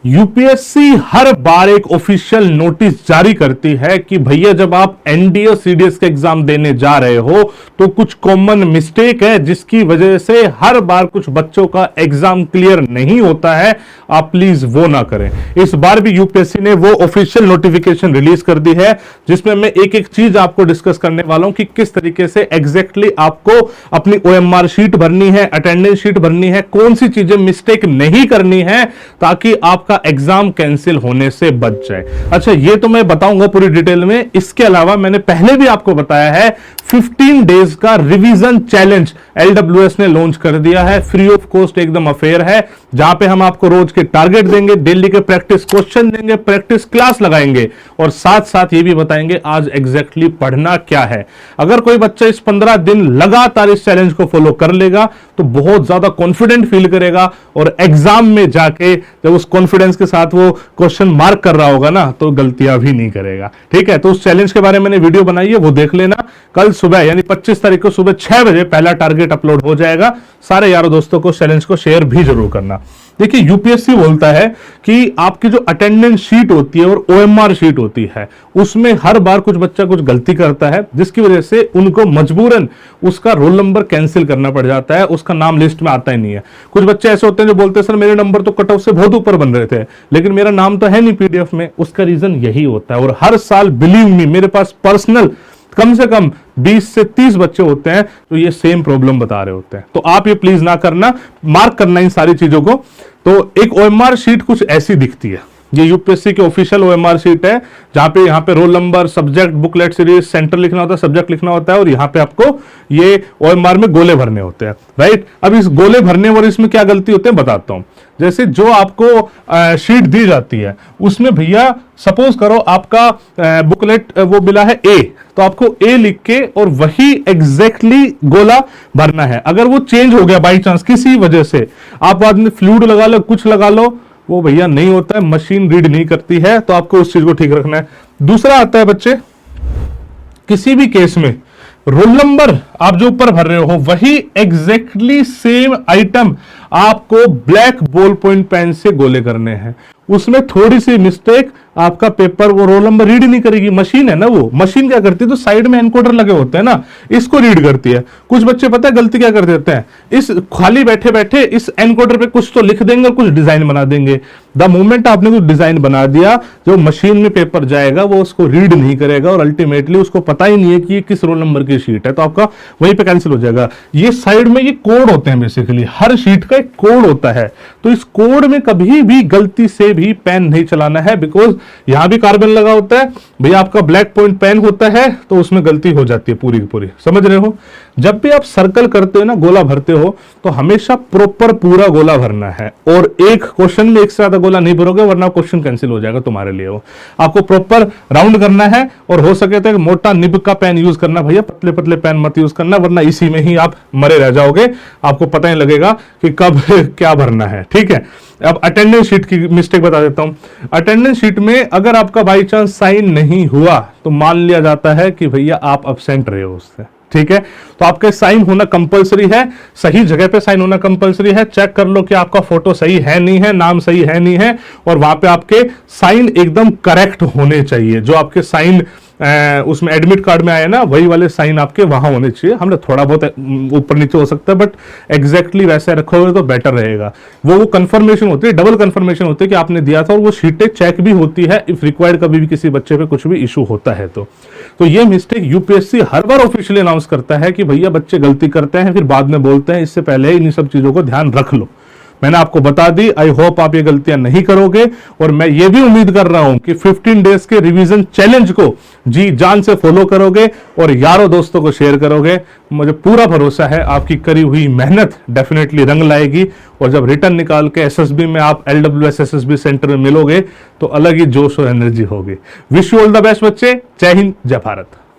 UPSC हर बार एक official notice जारी करती है कि भैया जब आप एनडीए और सीडीएस के एग्जाम देने जा रहे हो तो कुछ कॉमन मिस्टेक है जिसकी वजह से हर बार कुछ बच्चों का एग्जाम क्लियर नहीं होता है। आप प्लीज वो ना करें। इस बार भी यूपीएससी ने वो ऑफिशियल नोटिफिकेशन रिलीज कर दी है जिसमें मैं एक एक चीज आपको डिस्कस करने वाला हूं कि किस तरीके से एग्जैक्टली आपको अपनी ओएमआर शीट भरनी है, अटेंडेंस शीट भरनी है, कौन सी चीजें मिस्टेक नहीं करनी है ताकि आपका एग्जाम कैंसिल होने से बच जाए। अच्छा, ये तो मैं बताऊंगा पूरी डिटेल में। इसके अलावा मैंने पहले भी आपको बताया है 15 डेज का रिवीजन चैलेंज एलडब्ल्यूएस ने लॉन्च कर दिया है। फ्री ऑफ कॉस्ट एकदम अफेयर है जहां पे हम आपको रोज के टारगेट देंगे, डेली के प्रैक्टिस क्वेश्चन देंगे, प्रैक्टिस क्लास लगाएंगे और साथ साथ ये भी बताएंगे आज एग्जैक्टली पढ़ना क्या है। अगर कोई बच्चा इस 15 दिन लगातार इस चैलेंज को फॉलो कर लेगा तो बहुत ज्यादा कॉन्फिडेंट फील करेगा और एग्जाम में जाके जब उस कॉन्फिडेंस के साथ वो क्वेश्चन मार्क कर रहा होगा ना तो गलतियां भी नहीं करेगा। ठीक है, तो उस चैलेंज के बारे में मैंने वीडियो बनाई है, वो देख लेना। कल सुबह यानी 25 तारीख को सुबह 6 बजे पहला टारगेट अपलोड हो जाएगा। सारे यारों दोस्तों को चैलेंज को शेयर भी जरूर करना। देखिए, यूपीएससी बोलता है कि आपकी जो अटेंडेंस शीट होती है और ओएमआर शीट होती है उसमें हर बार कुछ बच्चा कुछ गलती करता है जिसकी वजह से उनको मजबूरन उसका रोल नंबर कैंसिल करना पड़ जाता है, उसका नाम लिस्ट में आता ही नहीं है। कुछ बच्चे ऐसे होते हैं जो बोलते हैं सर मेरे नंबर तो कट ऑफ से बहुत ऊपर बन रहे थे लेकिन मेरा नाम तो है नहीं पीडीएफ में। उसका रीजन यही होता है और हर साल बिलीव मी मेरे पास पर्सनल कम से कम 20 से 30 बच्चे होते हैं तो ये सेम प्रॉब्लम बता रहे होते हैं। तो आप ये प्लीज ना करना, मार्क करना इन सारी चीजों को। तो एक ओएमआर शीट कुछ ऐसी दिखती है। ये यूपीएससी की ऑफिशियल ओएमआर शीट है जहां पे यहाँ पे roll number, subject, booklet series, centre लिखना होता है, सब्जेक्ट लिखना होता है और यहाँ पे आपको ये ओएमआर में गोले भरने होते हैं। राइट, अब इस गोले भरने और इसमें क्या गलती होते हैं बताता हूं। जैसे जो आपको शीट दी जाती है उसमें भैया सपोज करो आपका बुकलेट वो मिला है ए, तो आपको ए लिख के और वही एग्जैक्टली गोला भरना है। अगर वो चेंज हो गया बाई चांस किसी वजह से, आप बाद में फ्लूइड लगा लो, कुछ लगा लो, वो भैया नहीं होता है, मशीन रीड नहीं करती है, तो आपको उस चीज को ठीक रखना है। दूसरा आता है बच्चे, किसी भी केस में रोल नंबर आप जो ऊपर भर रहे हो वही एग्जैक्टली सेम आइटम आपको ब्लैक बॉल पॉइंट पेन से गोले करने हैं। उसमें थोड़ी सी मिस्टेक आपका पेपर वो रोल नंबर रीड नहीं करेगी। मशीन है ना, वो मशीन क्या करती है, तो साइड में एनकोडर लगे होते हैं ना, इसको रीड करती है। कुछ बच्चे पता है गलती क्या कर देते हैं, इस खाली बैठे बैठे इस एनकोडर पे कुछ तो लिख देंगे और कुछ डिजाइन बना देंगे। द मोमेंट आपने कुछ डिजाइन बना दिया, जो मशीन में पेपर जाएगा वो उसको रीड नहीं करेगा और अल्टीमेटली उसको पता ही नहीं है कि ये किस रोल नंबर की शीट है, तो आपका वहीं पे कैंसिल हो जाएगा। ये साइड में ये कोड होते हैं, बेसिकली हर शीट का एक कोड होता है, तो इस कोड में कभी भी गलती से भी पेन नहीं चलाना है। बिकॉज यहां भी कार्बन लगा होता है भैया, आपका ब्लैक पॉइंट पेन होता है तो उसमें गलती हो जाती है पूरी की पूरी। समझ रहे हो, जब भी आप सर्कल करते हो ना, गोला भरते हो, तो हमेशा प्रॉपर पूरा गोला भरना है और एक क्वेश्चन में एक से ज्यादा गोला नहीं भरोगे वरना क्वेश्चन कैंसिल हो जाएगा तुम्हारे लिए। वो आपको प्रॉपर राउंड करना है और हो सके तो एक मोटा निब का पेन यूज करना भैया, पतले पतले पेन मत यूज करना वरना इसी में ही आप मरे रह जाओगे, आपको पता नहीं लगेगा कि कब क्या भरना है। ठीक है, अब अटेंडेंस शीट की मिस्टेक बता देता हूं। अटेंडेंस शीट में अगर आपका बाई चांस साइन नहीं हुआ तो मान लिया जाता है कि भैया आप अब्सेंट रहे हो उससे। ठीक है, तो आपका साइन होना कंपलसरी है, सही जगह पे साइन होना कंपलसरी है। चेक कर लो कि आपका फोटो सही है नहीं है, नाम सही है नहीं है, और वहां पे आपके साइन एकदम करेक्ट होने चाहिए। जो आपके साइन उसमें एडमिट कार्ड में आए ना वही वाले साइन आपके वहां होने चाहिए। हमने थोड़ा बहुत ऊपर नीचे हो सकता है बट एग्जैक्टली वैसे रखोगे तो बेटर रहेगा। वो कंफर्मेशन होती है, डबल कंफर्मेशन होती है कि आपने दिया था, और वो शीटें चेक भी होती है इफ रिक्वायर्ड, कभी भी किसी बच्चे पे कुछ भी इशू होता है तो ये मिस्टेक यूपीएससी हर बार ऑफिशियली अनाउंस करता है कि भैया बच्चे गलती करते हैं फिर बाद में बोलते हैं, इससे पहले इन सब चीजों को ध्यान रख लो। मैंने आपको बता दी, आई होप आप ये गलतियां नहीं करोगे और मैं ये भी उम्मीद कर रहा हूं कि 15 डेज के रिवीजन चैलेंज को जी जान से फॉलो करोगे और यारों दोस्तों को शेयर करोगे। मुझे पूरा भरोसा है आपकी करी हुई मेहनत डेफिनेटली रंग लाएगी और जब रिटर्न निकाल के एसएसबी में आप एलडब्ल्यूएस एसएसबी सेंटर में मिलोगे तो अलग ही जोश और एनर्जी होगी। Wish you all the best बच्चे। जय हिंद, जय भारत।